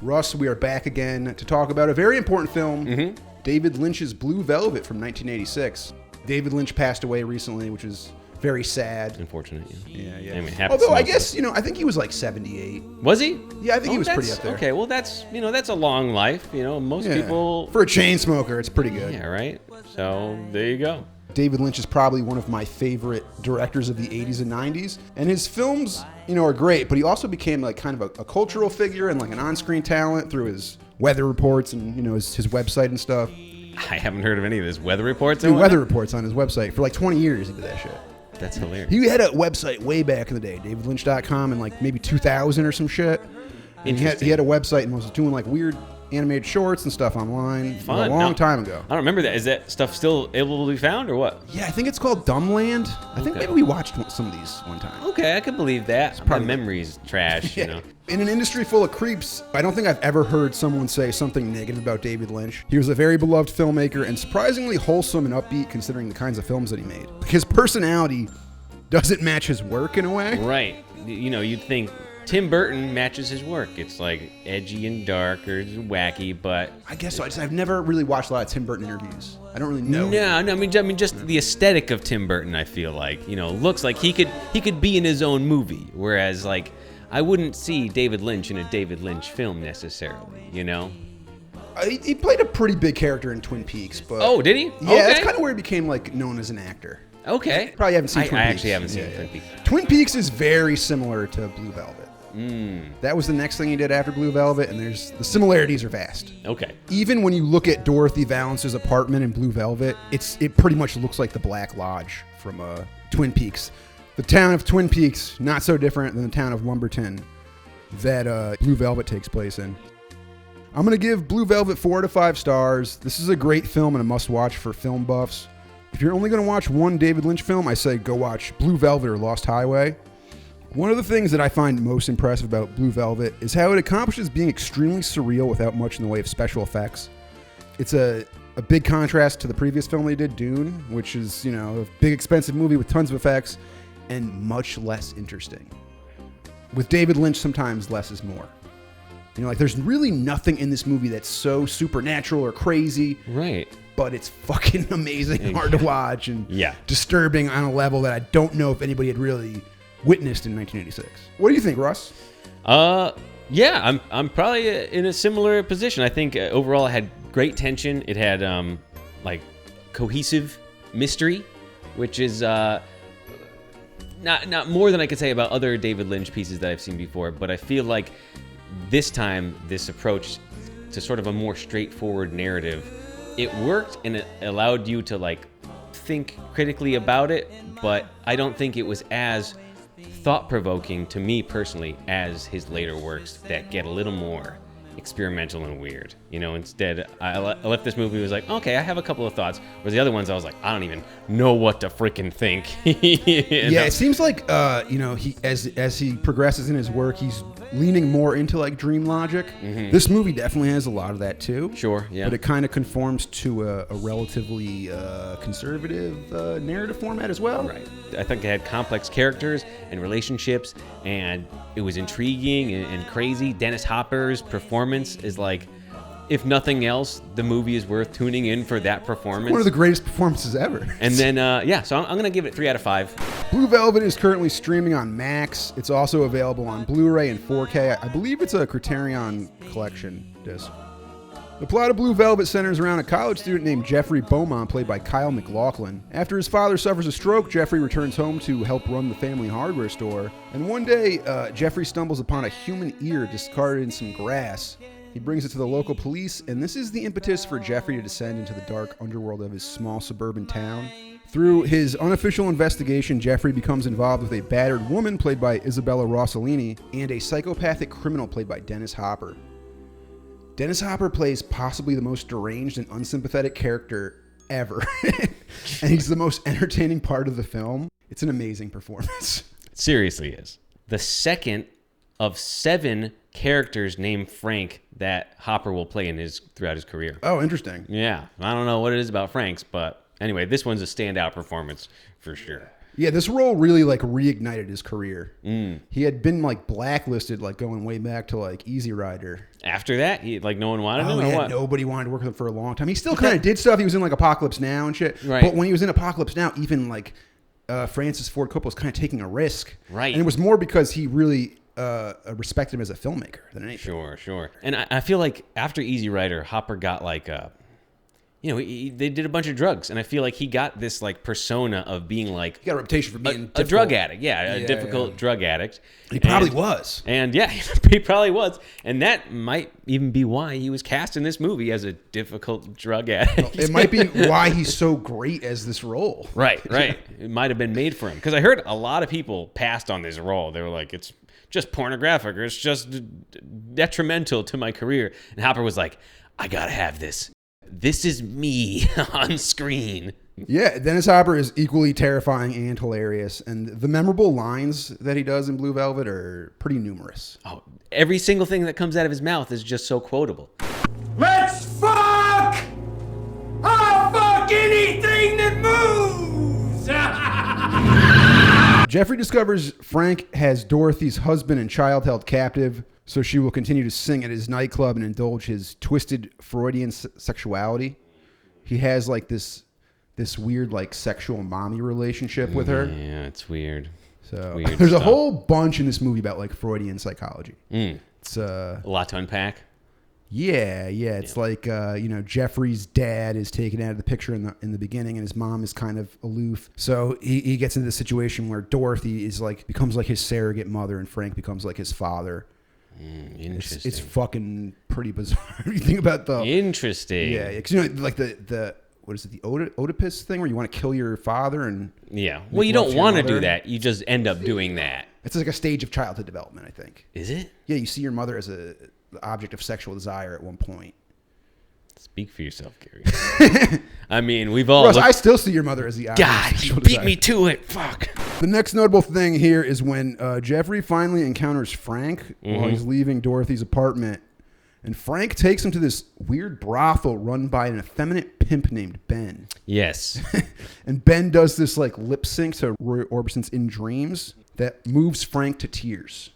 Russ, we are back again to talk about a very important film, David Lynch's Blue Velvet from 1986. David Lynch passed away recently, which is very sad. Unfortunate. Yeah. I mean, although I guess, I think he was like 78. Was he? Yeah, I think he was pretty up there. Okay, well, that's a long life. Most people... For a chain smoker, it's pretty good. Yeah, right? So, there you go. David Lynch is probably one of my favorite directors of the 80s and 90s. And his films, are great, but he also became like kind of a cultural figure and like an on-screen talent through his weather reports and, his website and stuff. I haven't heard of any of this. Weather reports? Weather reports on his website. For like 20 years he did that shit. That's hilarious. He had a website way back in the day, davidlynch.com, in like maybe 2000 or some shit. And he had a website and was doing like weird animated shorts and stuff online a long time ago. I don't remember that. Is that stuff still able to be found or what? Yeah, I think it's called Dumbland. I think maybe we watched some of these one time. Okay, I can believe that. My memory's trash, In an industry full of creeps, I don't think I've ever heard someone say something negative about David Lynch. He was a very beloved filmmaker and surprisingly wholesome and upbeat considering the kinds of films that he made. His personality doesn't match his work in a way. Right. You'd think Tim Burton matches his work. It's like edgy and dark or wacky, but I guess so. I've never really watched a lot of Tim Burton interviews. I don't really know. No. I mean, just the aesthetic of Tim Burton. I feel like looks like he could be in his own movie. Whereas, like, I wouldn't see David Lynch in a David Lynch film necessarily. He played a pretty big character in Twin Peaks, but oh, did he? Yeah, okay. That's kind of where he became like known as an actor. Okay. Probably haven't seen Twin Peaks. I actually haven't seen Twin Peaks. Twin Peaks is very similar to Blue Velvet. That was the next thing he did after Blue Velvet, and the similarities are vast. Okay. Even when you look at Dorothy Valance's apartment in Blue Velvet, it pretty much looks like the Black Lodge from Twin Peaks. The town of Twin Peaks, not so different than the town of Lumberton that Blue Velvet takes place in. I'm going to give Blue Velvet 4 out of 5 stars. This is a great film and a must-watch for film buffs. If you're only going to watch one David Lynch film, I say go watch Blue Velvet or Lost Highway. One of the things that I find most impressive about Blue Velvet is how it accomplishes being extremely surreal without much in the way of special effects. It's a big contrast to the previous film they did, Dune, which is, a big expensive movie with tons of effects and much less interesting. With David Lynch, sometimes less is more. There's really nothing in this movie that's so supernatural or crazy. Right. But it's fucking amazing and hard to watch and disturbing on a level that I don't know if anybody had really witnessed in 1986. What do you think, Russ? Yeah, I'm probably in a similar position. I think overall it had great tension. It had like cohesive mystery, which is not more than I could say about other David Lynch pieces that I've seen before. But I feel like this time, this approach to sort of a more straightforward narrative, it worked and it allowed you to like think critically about it. But I don't think it was as thought-provoking to me personally as his later works that get a little more experimental and weird. Instead I left this movie, was like, okay, I have a couple of thoughts, whereas the other ones I was like, I don't even know what to freaking think. Yeah, it seems like he as he progresses in his work, he's leaning more into like dream logic. This movie definitely has a lot of that too. Sure, yeah. But it kind of conforms to a relatively conservative narrative format as well. Right. I think it had complex characters and relationships, and it was intriguing and crazy. Dennis Hopper's performance is like, if nothing else, the movie is worth tuning in for that performance. One of the greatest performances ever. And then, so I'm going to give it 3 out of 5. Blue Velvet is currently streaming on Max. It's also available on Blu-ray and 4K. I believe it's a Criterion Collection disc. The plot of Blue Velvet centers around a college student named Jeffrey Beaumont, played by Kyle MacLachlan. After his father suffers a stroke, Jeffrey returns home to help run the family hardware store. And one day, Jeffrey stumbles upon a human ear discarded in some grass. He brings it to the local police, and this is the impetus for Jeffrey to descend into the dark underworld of his small suburban town. Through his unofficial investigation, Jeffrey becomes involved with a battered woman played by Isabella Rossellini and a psychopathic criminal played by Dennis Hopper. Dennis Hopper plays possibly the most deranged and unsympathetic character ever, and he's the most entertaining part of the film. It's an amazing performance. It seriously is. The second of 7 characters named Frank that Hopper will play throughout his career. Oh, interesting. Yeah, I don't know what it is about Franks, but anyway, this one's a standout performance for sure. Yeah, this role really like reignited his career. He had been like blacklisted, like going way back to like Easy Rider. After that, no one wanted him, or Yeah, what? nobody wanted to work with him for a long time. He still kind of did stuff. He was in like Apocalypse Now and shit. Right. But when he was in Apocalypse Now, even like Francis Ford Coppola was kind of taking a risk. Right. And it was more because he really respected him as a filmmaker than anything. Sure. And I feel like after Easy Rider, Hopper got like they did a bunch of drugs, and I feel like he got this like persona of being like He got a reputation for being a drug addict. Yeah, a difficult drug addict. He probably was. And yeah, he probably was. And that might even be why he was cast in this movie as a difficult drug addict. It might be why he's so great as this role. Right. It might have been made for him. Because I heard a lot of people passed on this role. They were like, it's just pornographic, or it's just detrimental to my career. And Hopper was like, I gotta have this. This is me on screen. Yeah, Dennis Hopper is equally terrifying and hilarious, and the memorable lines that he does in Blue Velvet are pretty numerous. Oh, every single thing that comes out of his mouth is just so quotable. Let's fuck! I'll fuck anything that moves! Jeffrey discovers Frank has Dorothy's husband and child held captive, so she will continue to sing at his nightclub and indulge his twisted Freudian sexuality. He has like this weird like sexual mommy relationship with her. Yeah, it's weird. So weird there's stuff. a whole bunch in this movie about like Freudian psychology. It's a lot to unpack. Yeah. It's like Jeffrey's dad is taken out of the picture in the beginning, and his mom is kind of aloof. So he gets into this situation where Dorothy is like becomes like his surrogate mother, and Frank becomes like his father. Interesting. It's fucking pretty bizarre. You think about the interesting. Yeah, because like the what is it, the Oedipus thing, where you want to kill your father and Well, you don't want to do mother? that. You just end up doing that. It's like a stage of childhood development, I think. Is it? Yeah, you see your mother as the object of sexual desire at one point. Speak for yourself, Gary. I mean, we've all. Russ, I still see your mother as the object God, of you sexual beat desire. me to it. Fuck. The next notable thing here is when Jeffrey finally encounters Frank while he's leaving Dorothy's apartment. And Frank takes him to this weird brothel run by an effeminate pimp named Ben. Yes. And Ben does this like lip sync to Roy Orbison's In Dreams that moves Frank to tears.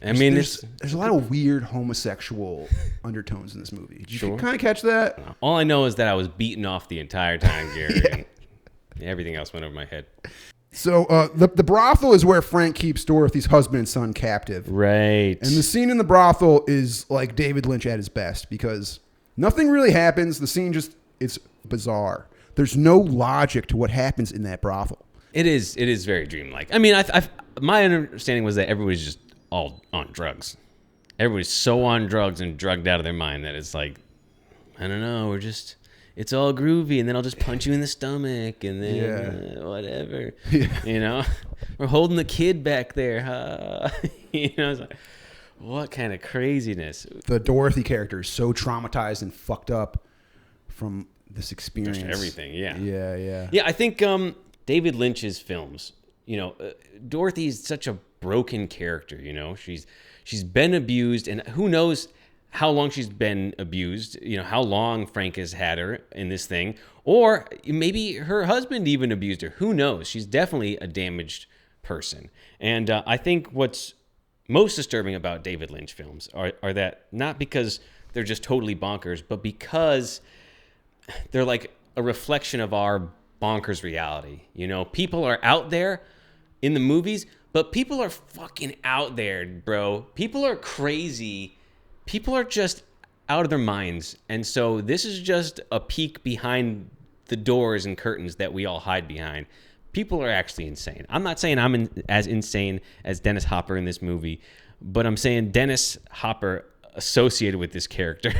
I mean, there's a lot of weird homosexual undertones in this movie. Did you Sure. kind of catch that? all I know is that I was beaten off the entire time, Gary. And everything else went over my head. So the brothel is where Frank keeps Dorothy's husband and son captive. Right. And the scene in the brothel is like David Lynch at his best because nothing really happens. The scene it's bizarre. There's no logic to what happens in that brothel. It is very dreamlike. I mean, my understanding was that everybody's just all on drugs. Everybody's so on drugs and drugged out of their mind that it's like, I don't know, it's all groovy, and then I'll just punch you in the stomach, and then whatever. Yeah. We're holding the kid back there, huh? It's like, what kind of craziness? The Dorothy character is so traumatized and fucked up from this experience. Just everything, yeah. Yeah. Yeah, I think David Lynch's films, Dorothy's such a broken character, she's been abused, and who knows how long she's been abused, how long Frank has had her in this thing, or maybe her husband even abused her. Who knows? She's definitely a damaged person. And I think what's most disturbing about David Lynch films are that not because they're just totally bonkers, but because they're like a reflection of our bonkers reality. People are out there in the movies, but people are fucking out there, bro. People are crazy. People are just out of their minds. And so this is just a peek behind the doors and curtains that we all hide behind. People are actually insane. I'm not saying I'm as insane as Dennis Hopper in this movie, but I'm saying Dennis Hopper associated with this character,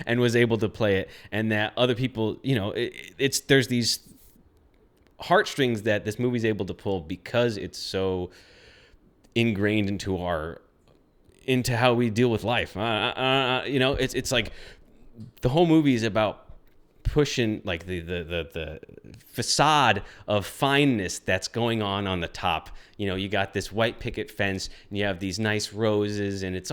and was able to play it, and that other people, there's these heartstrings that this movie's able to pull because it's so ingrained into how we deal with life. It's like the whole movie is about pushing like the facade of fineness that's going on the top. You got this white picket fence and you have these nice roses, and it's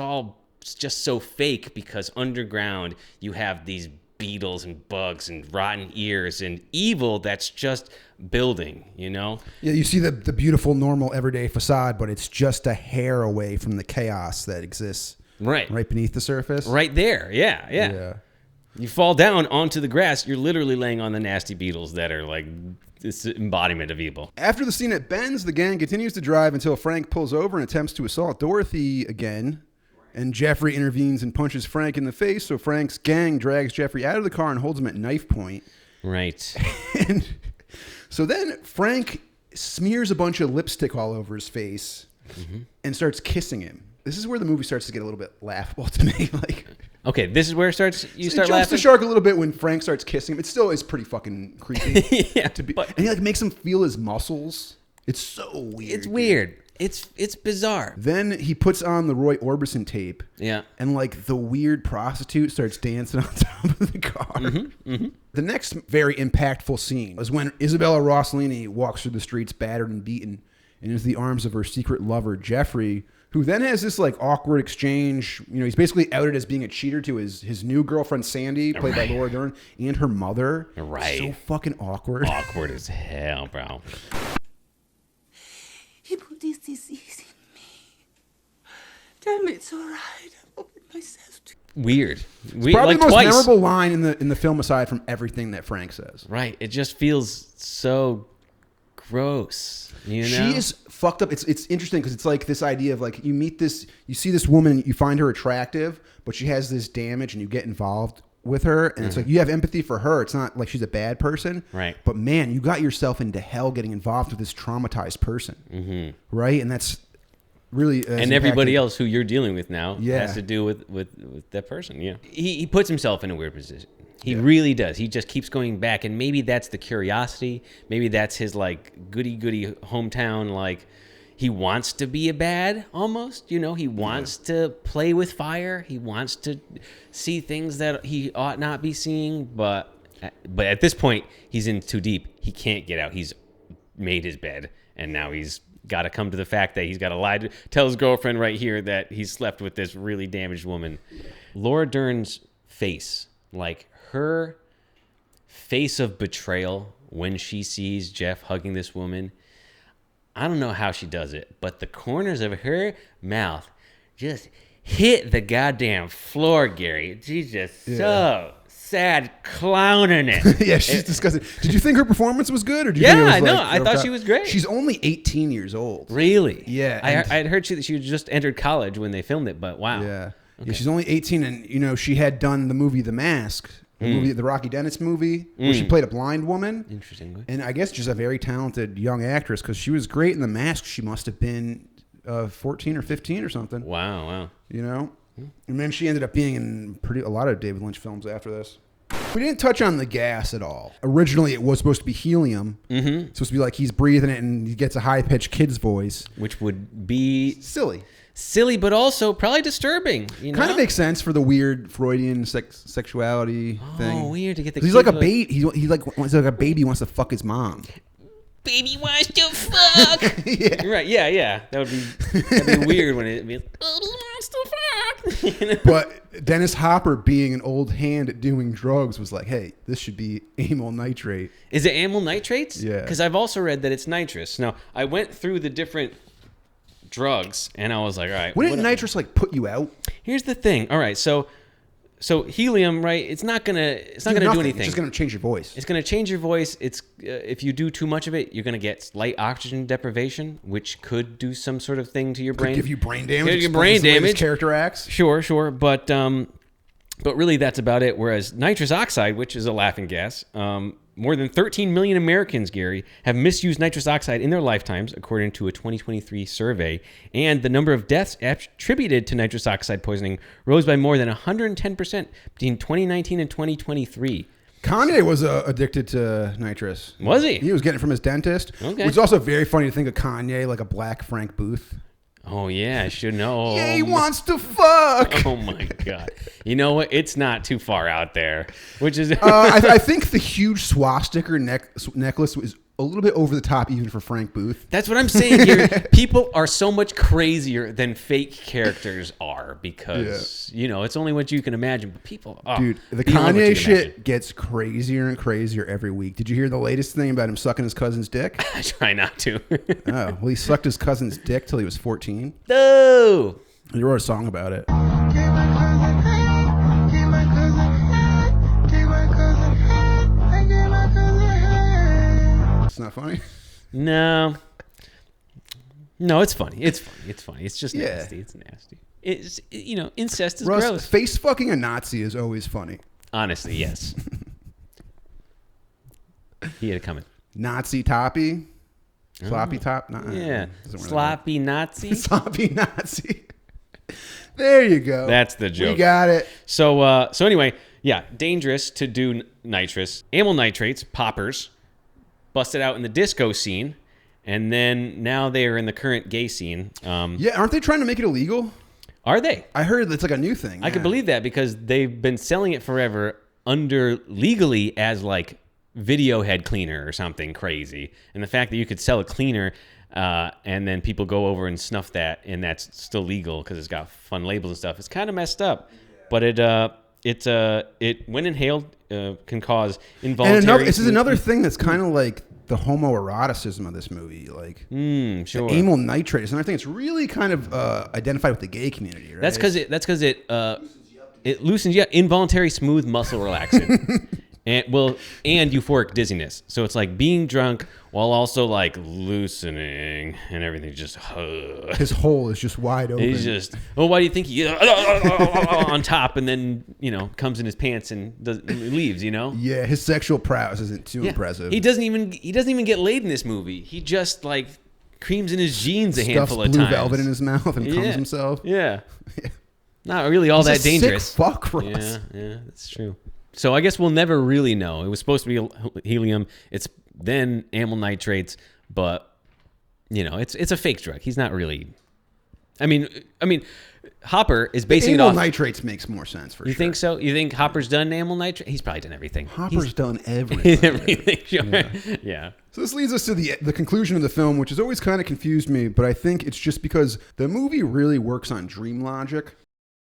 just so fake because underground you have these beetles and bugs and rotten ears and evil that's just building, you know? Yeah, you see the beautiful, normal, everyday facade, but it's just a hair away from the chaos that exists right beneath the surface. Right there, yeah. You fall down onto the grass, you're literally laying on the nasty beetles that are like this embodiment of evil. After the scene at Ben's, the gang continues to drive until Frank pulls over and attempts to assault Dorothy again. And Jeffrey intervenes and punches Frank in the face, so Frank's gang drags Jeffrey out of the car and holds him at knife point. Right. And so then Frank smears a bunch of lipstick all over his face and starts kissing him. This is where the movie starts to get a little bit laughable to me. Like, okay, this is where it starts. You start it jumps laughing. the shark a little bit when Frank starts kissing him. It still is pretty fucking creepy. And he like makes him feel his muscles. It's so weird. It's weird. It's bizarre. Then he puts on the Roy Orbison tape. Yeah. And like the weird prostitute starts dancing on top of the car. The next very impactful scene is when Isabella Rossellini walks through the streets battered and beaten and into the arms of her secret lover, Jeffrey, who then has this like awkward exchange. You know, he's basically outed as being a cheater to his new girlfine, Sandy, played by Laura Dern, and her mother. Right. So fucking awkward. Awkward as hell, bro. He put this disease in me. Tell me it's all right. I opened myself to. Weird. Probably like the most twice. memorable line in the film, aside from everything that Frank says. Right. It just feels so gross. You know? She is fucked up. It's interesting because it's like this idea of like you see this woman, you find her attractive, but she has this damage, and you get involved with her, and it's like you have empathy for her. It's not like she's a bad person, right? But man, you got yourself into hell getting involved with this traumatized person, right? And that's really and everybody else who you're dealing with now has to do with that person. Yeah, he puts himself in a weird position. He really does. He just keeps going back, and maybe that's the curiosity. Maybe that's his like goody hometown. Like he wants to be a bad, almost. You know, he wants to play with fire. He wants to see things that he ought not be seeing. But at this point, he's in too deep. He can't get out. He's made his bed, and now he's got to come to the fact that he's got to lie to tell his girlfriend right here that he slept with this really damaged woman. Laura Dern's face, like her face of betrayal when she sees Jeff hugging this woman, I don't know how she does it, but the corners of her mouth just hit the goddamn floor, Gary. She's just so sad, clowning it. Yeah, she's disgusting. Did you think her performance was good, or did you think it was no, I thought she was great. She's only 18 years old. Really? Yeah. I had heard she had just entered college when they filmed it, but wow. Yeah. Okay. Yeah, she's only 18, and you know she had done the movie The Mask. The Rocky Dennis movie, where she played a blind woman. Interesting. And I guess just a very talented young actress, because she was great in The Mask. She must have been 14 or 15 or something. Wow. You know? And then she ended up being in a lot of David Lynch films after this. We didn't touch on the gas at all. Originally, it was supposed to be helium. It's supposed to be like he's breathing it and he gets a high-pitched kid's voice. Which would be silly, but also probably disturbing. You know? Kind of makes sense for the weird Freudian sexuality thing. Oh, weird to get the. He's like a baby. He's like a baby wants to fuck his mom. Baby wants to fuck. Yeah. Right? Yeah. That'd be weird when it'd be. Baby wants to fuck. You know? But Dennis Hopper, being an old hand at doing drugs, was like, "Hey, this should be amyl nitrate." Is it amyl nitrates? Yeah. Because I've also read that it's nitrous. Now I went through the different drugs, and I was like, all right. Wouldn't nitrous like put you out? Here's the thing. All right, so helium, right? It's not gonna do anything. It's just gonna change your voice. It's gonna change your voice. It's if you do too much of it, you're gonna get slight oxygen deprivation, which could do some sort of thing to your brain. Could give you brain damage. Give you brain damage. Character acts. Sure, but really that's about it. Whereas nitrous oxide, which is a laughing gas, more than 13 million Americans, Gary, have misused nitrous oxide in their lifetimes, according to a 2023 survey. And the number of deaths attributed to nitrous oxide poisoning rose by more than 110% between 2019 and 2023. Kanye was addicted to nitrous. Was he? He was getting it from his dentist. Okay. Which is also very funny to think of Kanye like a black Frank Booth. Oh, yeah, I should know. Yeah, he wants to fuck. Oh, my God. You know what? It's not too far out there, which is... I think the huge swastika necklace was a little bit over the top even for Frank Booth. That's what I'm saying here. People are so much crazier than fake characters are because, it's only what you can imagine. But people, dude, the beyond what Kanye you can shit imagine. gets crazier and crazier every week. Did you hear the latest thing about him sucking his cousin's dick? I try not to. Oh, well, he sucked his cousin's dick till he was 14. No. He wrote a song about it. It's not funny. No, it's funny. It's funny. It's just nasty. It's nasty. It's incest is Russ, gross. face fucking a Nazi is always funny. Honestly, yes. He had it coming. Nazi toppy, sloppy top. Yeah, doesn't really sloppy Nazi. sloppy Nazi. There you go. That's the joke. We got it. So anyway, yeah, dangerous to do nitrous. Amyl nitrates, poppers, busted out in the disco scene, and then now they are in the current gay scene. Yeah, aren't they trying to make it illegal? Are they? I heard it's like a new thing. I can believe that because they've been selling it forever under legally as like video head cleaner or something crazy. And the fact that you could sell a cleaner and then people go over and snuff that and that's still legal because it's got fun labels and stuff. It's kind of messed up, but it when inhaled can cause involuntary. This is another thing that's kind of like the homoeroticism of this movie, like sure. the amyl nitrate is another thing. It's really kind of identified with the gay community, right? That's because it loosens you up. Involuntary smooth muscle relaxant. And euphoric dizziness. So it's like being drunk while also like loosening and everything just. His hole is just wide open. He's just. Oh, why do you think he on top and then comes in his pants and leaves? Yeah, his sexual prowess isn't too impressive. He doesn't even get laid in this movie. He just like creams in his jeans a handful of blue times. velvet in his mouth and comes himself. Yeah. Not really all He's that dangerous. Sick fuck, Russ. Yeah, that's true. So I guess we'll never really know. It was supposed to be helium. It's then amyl nitrates, but it's a fake drug. He's not really. I mean, Hopper is basing it amyl off. nitrates makes more sense for sure. You think so? You think Hopper's done amyl nitrate? He's probably done everything. Hopper's done everything. everything. Sure. Yeah. So this leads us to the conclusion of the film, which has always kind of confused me, but I think it's just because the movie really works on dream logic.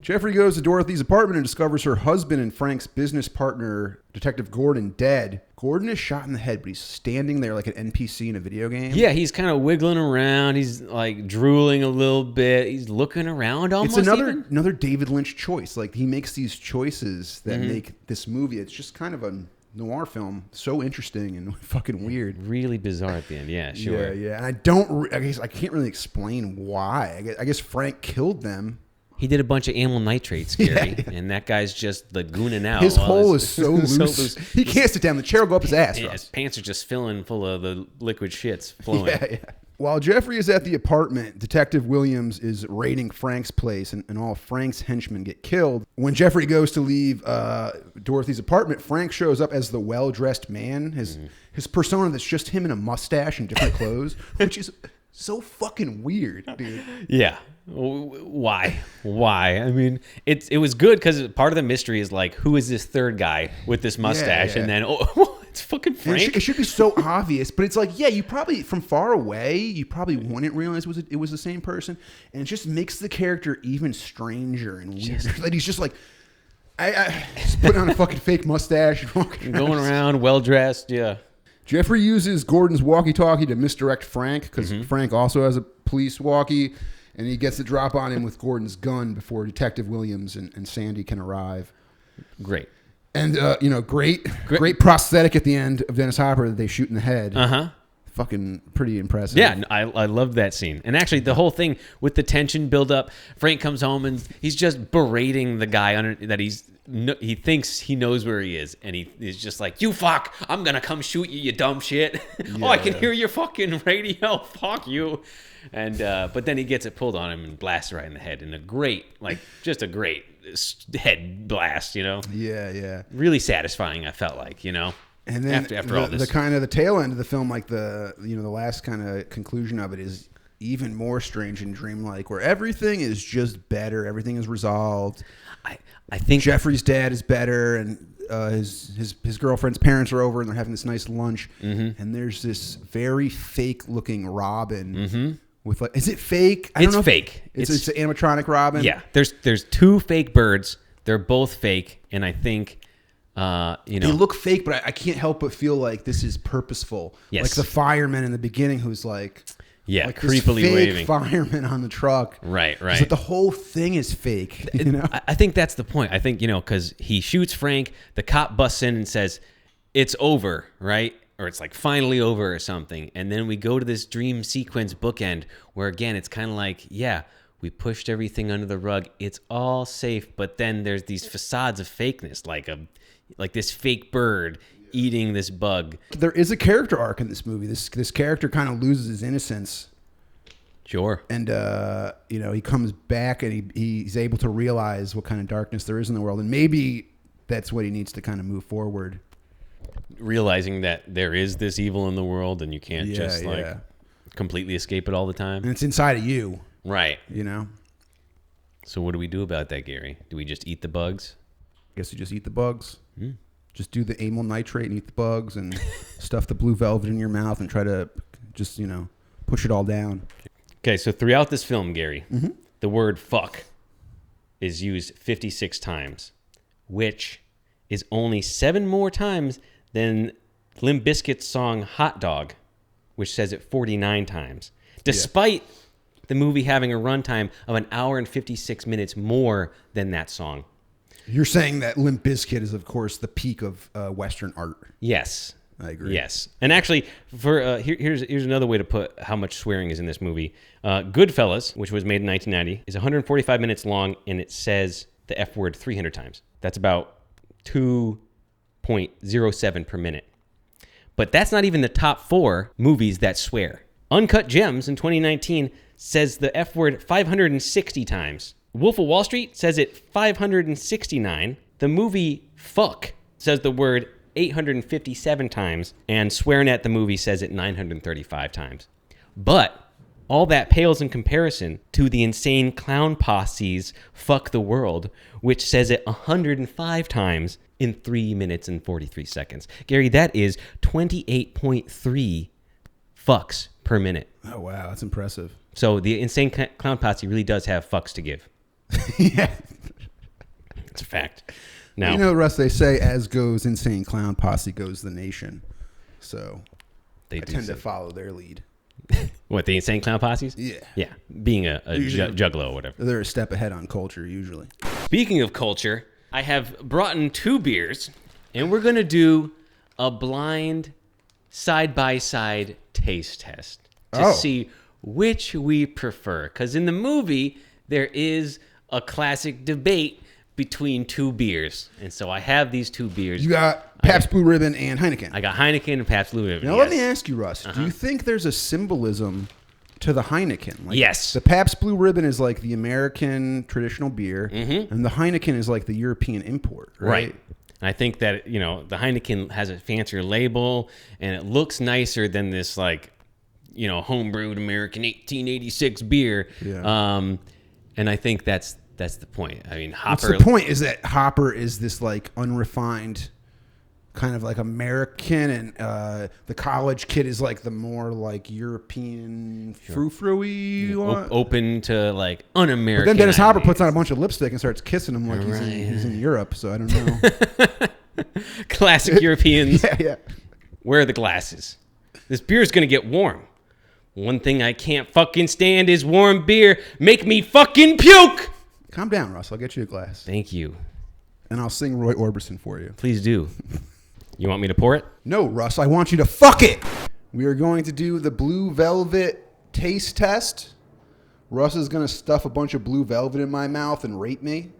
Jeffrey goes to Dorothy's apartment and discovers her husband and Frank's business partner, Detective Gordon, dead. Gordon is shot in the head, but he's standing there like an NPC in a video game. Yeah, he's kind of wiggling around. He's like drooling a little bit. He's looking around almost. It's another David Lynch choice. Like he makes these choices that make this movie. It's just kind of a noir film, so interesting and fucking weird. Really bizarre at the end. Yeah, sure. Yeah. And I can't really explain why. I guess Frank killed them. He did a bunch of amyl nitrates, Gary, and that guy's just lagooning out. His hole is so loose. He can't sit down. The chair will go up his ass. Yeah, his pants are just filling full of the liquid shits flowing. Yeah. While Jeffrey is at the apartment, Detective Williams is raiding Frank's place, and all Frank's henchmen get killed. When Jeffrey goes to leave Dorothy's apartment, Frank shows up as the well-dressed man. His persona that's just him in a mustache and different clothes, which is so fucking weird, dude. Yeah. Why? I mean, it was good because part of the mystery is like, who is this third guy with this mustache? Yeah. And then, it's fucking Frank. It should be so obvious, but it's like, yeah, you probably, from far away, you probably wouldn't realize it was the same person. And it just makes the character even stranger and weird. Like he's just like, I just putting on a fucking fake mustache. And Going around well-dressed, yeah. Jeffrey uses Gordon's walkie-talkie to misdirect Frank because Frank also has a police walkie. And he gets the drop on him with Gordon's gun before Detective Williams and Sandy can arrive. Great. And, great prosthetic at the end of Dennis Hopper that they shoot in the head. Uh-huh. Fucking pretty impressive. Yeah, I love that scene. And actually, the whole thing with the tension build up, Frank comes home and he's just berating the guy that he thinks he knows where he is. And he's just like, you fuck, I'm going to come shoot you, you dumb shit. Oh, I can hear your fucking radio. Fuck you. And but then he gets it pulled on him and blasts right in the head in a great head blast, Yeah. Really satisfying, I felt like, And then after all this, the kind of the tail end of the film, like the last kind of conclusion of it is even more strange and dreamlike, where everything is just better, everything is resolved. I think Jeffrey's dad is better, and his girlfriend's parents are over and they're having this nice lunch, and there's this very fake looking robin with like, is it fake? I don't know. Fake. It's an animatronic robin. Yeah, there's two fake birds. They're both fake, and I think they look fake, but I can't help but feel like this is purposeful. Yes. Like the fireman in the beginning who's like, like creepily this fake waving. fireman on the truck. Right. But the whole thing is fake. You know? I think that's the point. I think, because he shoots Frank, the cop busts in and says, "It's over," right? Or it's like finally over or something. And then we go to this dream sequence bookend where, again, it's kind of like, we pushed everything under the rug. It's all safe. But then there's these facades of fakeness, like this fake bird eating this bug. There is a character arc in this movie. This character kind of loses his innocence. Sure. And, he comes back and he's able to realize what kind of darkness there is in the world. And maybe that's what he needs to kind of move forward. Realizing that there is this evil in the world and you can't completely escape it all the time. And it's inside of you. Right. So what do we do about that, Gary? Do we just eat the bugs? Guess you just eat the bugs. Just do the amyl nitrate and eat the bugs and stuff the blue velvet in your mouth and try to just, push it all down. Okay, so throughout this film, Gary, the word fuck is used 56 times, which is only 7 more times than Limp Bizkit's song Hot Dog, which says it 49 times, despite the movie having a runtime of an hour and 56 minutes more than that song. You're saying that Limp Bizkit is, of course, the peak of Western art. Yes. I agree. Yes. And actually, for here's another way to put how much swearing is in this movie. Goodfellas, which was made in 1990, is 145 minutes long, and it says the F word 300 times. That's about 2.07 per minute. But that's not even the top 4 movies that swear. Uncut Gems in 2019 says the F word 560 times. Wolf of Wall Street says it 569. The movie Fuck says the word 857 times. And Swearing the movie says it 935 times. But all that pales in comparison to the Insane Clown Posse's Fuck the World, which says it 105 times in 3 minutes and 43 seconds. Gary, that is 28.3 fucks per minute. Oh, wow. That's impressive. So the Insane Clown Posse really does have fucks to give. Yeah. It's a fact. Now, Russ, they say as goes Insane Clown Posse goes the nation. So I tend to follow their lead. What, the Insane Clown Posses? Yeah. Yeah, being a juggalo or whatever. They're a step ahead on culture, usually. Speaking of culture, I have brought in 2 beers, and we're going to do a blind side-by-side taste test to see which we prefer. Because in the movie, there is a classic debate between 2 beers. And so I have these 2 beers. You got Pabst Blue Ribbon and Heineken. I got Heineken and Pabst Blue Ribbon. Now, let me ask you, Russ. Do you think there's a symbolism to the Heineken? Like, yes. The Pabst Blue Ribbon is like the American traditional beer, and the Heineken is like the European import, right? And I think that, the Heineken has a fancier label, and it looks nicer than this, homebrewed American 1886 beer. Yeah. And I think that's the point. I mean, Hopper... What's the point is that Hopper is this, unrefined kind of American, and the college kid is the more European frou-frou-y. Open to un-American. But then Dennis Hopper puts on a bunch of lipstick and starts kissing him like he's in Europe. So I don't know. Classic Europeans. Yeah. Where are the glasses? This beer's gonna get warm. One thing I can't fucking stand is warm beer. Make me fucking puke. Calm down, Russ. I'll get you a glass. Thank you. And I'll sing Roy Orbison for you. Please do. You want me to pour it? No, Russ. I want you to fuck it. We are going to do the Blue Velvet taste test. Russ is going to stuff a bunch of Blue Velvet in my mouth and rape me.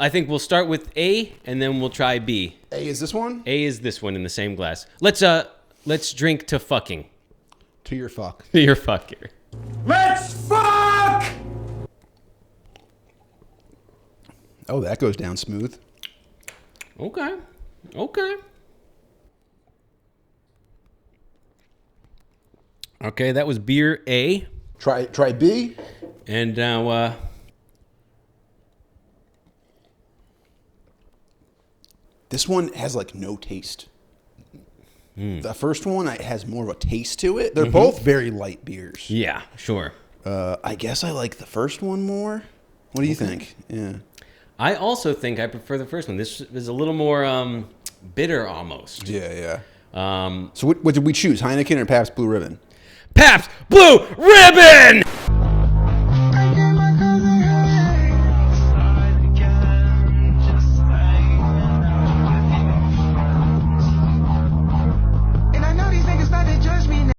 I think we'll start with A, and then we'll try B. A is this one? A is this one in the same glass. Let's drink to fucking. To your fuck. To your fuck here. Let's fuck! Oh, that goes down smooth. Okay. Okay, that was beer A. Try B. And now, This one has like no taste. The first one has more of a taste to it. They're both very light beers. Yeah, sure. I guess I like the first one more. What do you think? Yeah. I also think I prefer the first one. This is a little more bitter almost. Yeah. So what did we choose? Heineken or Pabst Blue Ribbon? Pabst Blue Ribbon!